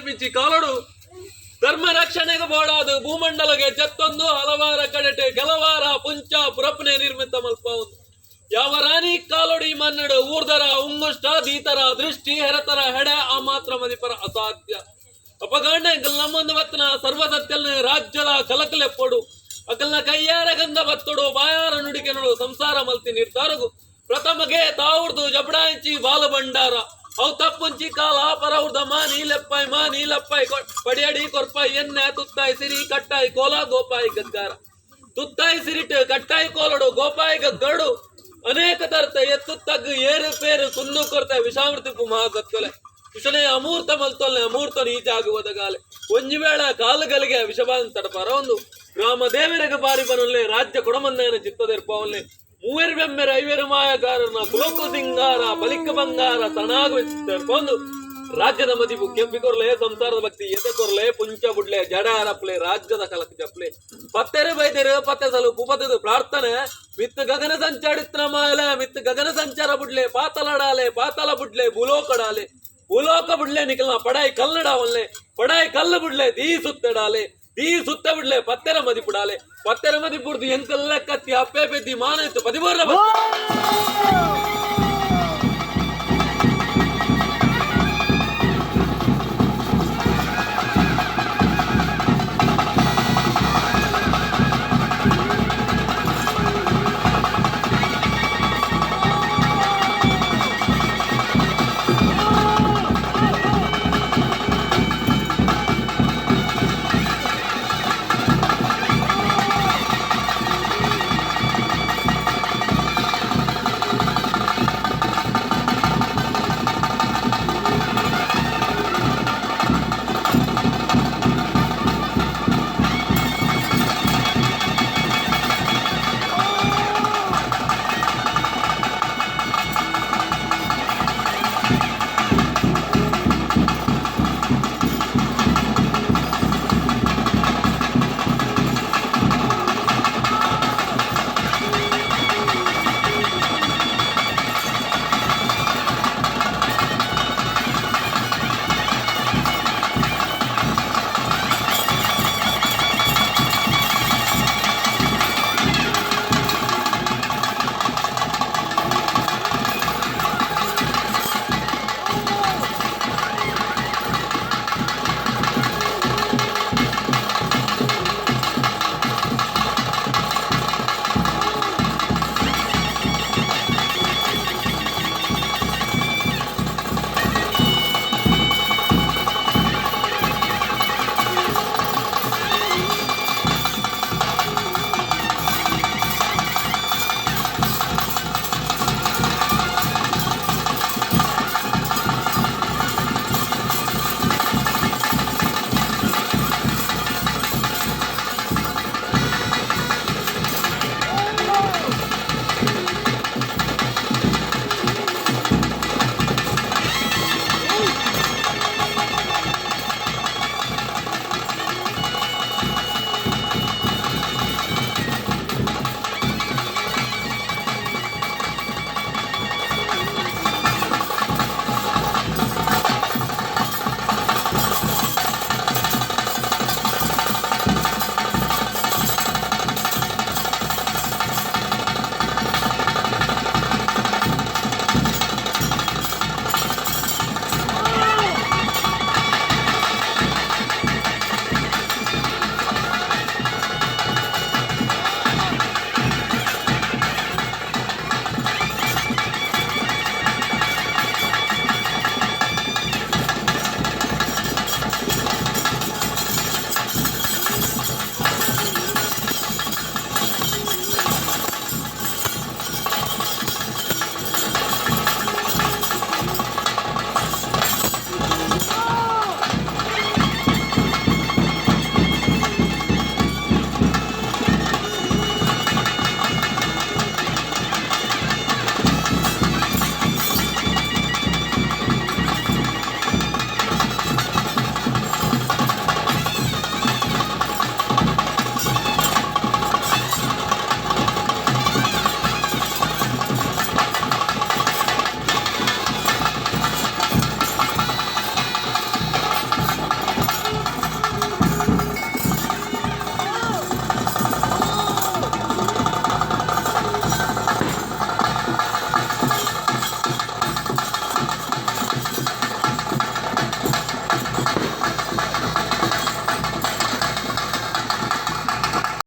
ಮಿಚ್ಚಿ ಕಾಲಡು ಧರ್ಮ ರಕ್ಷಣೆಗೆ ಬೋಡಾದು ಭೂಮಂಡಲಗೆ ಜತ್ತೊಂದು ಹಲವಾರ ಕಡೆಟೆ ಕೆಲವಾರ ಪುಂಚ ಪುರಪನೆ ನಿರ್ಮಿತ ಮಲ್ಪ ಯಾವ ರಾಣಿ ಕಾಲೊಡಿ ಮನ್ನಡು ಊರ್ದರ ಉಂಗುಷ್ಟ ದೀತರ ದೃಷ್ಟಿ ಹೆರತರ ಹೆಡೆ ಆ ಮಾತ್ರ ಮದಿಪರ ಅಸಾಧ್ಯ ಅಪಗಾಂಡ ನಮ್ಮೊಂದು ವತ್ನ ಸರ್ವಸತ್ಯಲ್ನ ರಾಜ್ಯದ ಕಲಕಲೆ ಪೊಡು ಅಕಲ್ನ ಕೈಯಾರ ಗಂಧ ಬತ್ತೊಡು ಬಾಯಾರ ನುಡಿಕೆ ನೋಡು ಸಂಸಾರ ಮಲ್ತಿ ನಿರ್ಧಾರಗು ಪ್ರಥಮಗೆ ತಾವುರ್ದು ಜಬಡಾಂಚಿ ಬಾಲ ಭಂಡಾರ ಅವು ತಪ್ಪುಂಚಿ ಕಾಲ ಪರವ್ರದ ಮಾ ನೀಲೆಪ್ಪಾಯಿ ಪಡಿಯಡಿ ಕೊರ್ಪಾಯಿ ಎಣ್ಣೆ ತುತ್ತಾಯಿ ಸಿರಿ ಕಟ್ಟಾಯಿ ಕೋಲ ಗೋಪಾಯಿ ಗದ್ದಾರ ತುತ್ತಾಯಿ ಸಿರಿಟ್ಟು ಕಟ್ಟಾಯಿ ಕೋಲಡು ಗೋಪಾಯಿ ಗದ್ದಡು ಅನೇಕ ತರ್ತ ಎತ್ತು ತಗ್ಗು ಏರು ಪೇರು ಕುಂದು ಕೊರ್ತ ವಿಷಾಮೃತಿಪು ಮಹಾಗತ್ಕೊಲೆ ವಿಷನೇ ಅಮೂರ್ತ ಮಲ್ತೊಲ್ಲೆ ಅಮೂರ್ತ ನೀತಿ ಆಗುವುದಗಾಲೆ ಒಂಜಿ ವೇಳ ಕಾಲುಗಳಿಗೆ ವಿಷಬಾನ್ ತಡಪಾರ ಒಂದು ಗ್ರಾಮ ದೇವರಿಗೆ ಬಾರಿ ಬನೊಲ್ಲೆ ರಾಜ್ಯ ಕೊಡಮಂದನ ಚಿತ್ತದಿರ್ಪವಲ್ಲೆ ಮೂವೇರು ಬೆಮ್ಮೆರ ಐವೇರು ಮಾಯಗಾರನ ಕುಲೋಕು ಸಿಂಗಾರ ಬಲಿಕ ಬಂಗಾರ ತಣಾಗುವಂದು ರಾಜ್ಯದ ಮದಿಬು ಕೆಂಪಿ ಕೊರ್ಲೆ ಸಂಸಾರದ ಭಕ್ತಿ ಎದೆ ಕೊರ್ಲೆ ಪುಂಚ ಬುಡ್ಲೆ ಜಡ ಅರಪ್ಲೆ ರಾಜ್ಯದ ಕಲಕ ಜಪ್ಲೆ ಪತ್ತೆರೆ ಬೈದೆರು ಪತ್ತೆ ಸಲುಪು ಪತ್ತದು ಪ್ರಾರ್ಥನೆ ಮಿತ್ತು ಗಗನ ಸಂಚಾಡಿತ್ರ ಮಾಯಲೆ ಮಿತ್ತು ಗಗನ ಸಂಚಾರ ಬುಡ್ಲೆ ಪಾತಲಡಾಲೆ ಪಾತಲ ಬುಡ್ಲೆ ಭೂಲೋಕಡಾಲೆ ಭೂಲೋಕ ಬುಡ್ಲೆ ನಿಕಲ್ನ ಪಡಾಯಿ ಕಲ್ಲಡಾವಲ್ಲೆ ಪಡಾಯಿ ಕಲ್ಲು ಬುಡ್ಲೆ ದೀ ಸುತ್ತಡಾಲೆ ದೀ ಸುತ್ತ ಬಿಡ್ಲೆ ಪತ್ತೆರ ಮದಿ ಬಿಡಾಲೆ ಪತ್ತೆರ ಮದಿ ಬಿಡ್ದು ಎಂಕಲ್ಲ ಕತ್ತಿ ಅಪ್ಪೆ ಬೆದ್ದಿ ಮಾನ ಇತ್ತು 13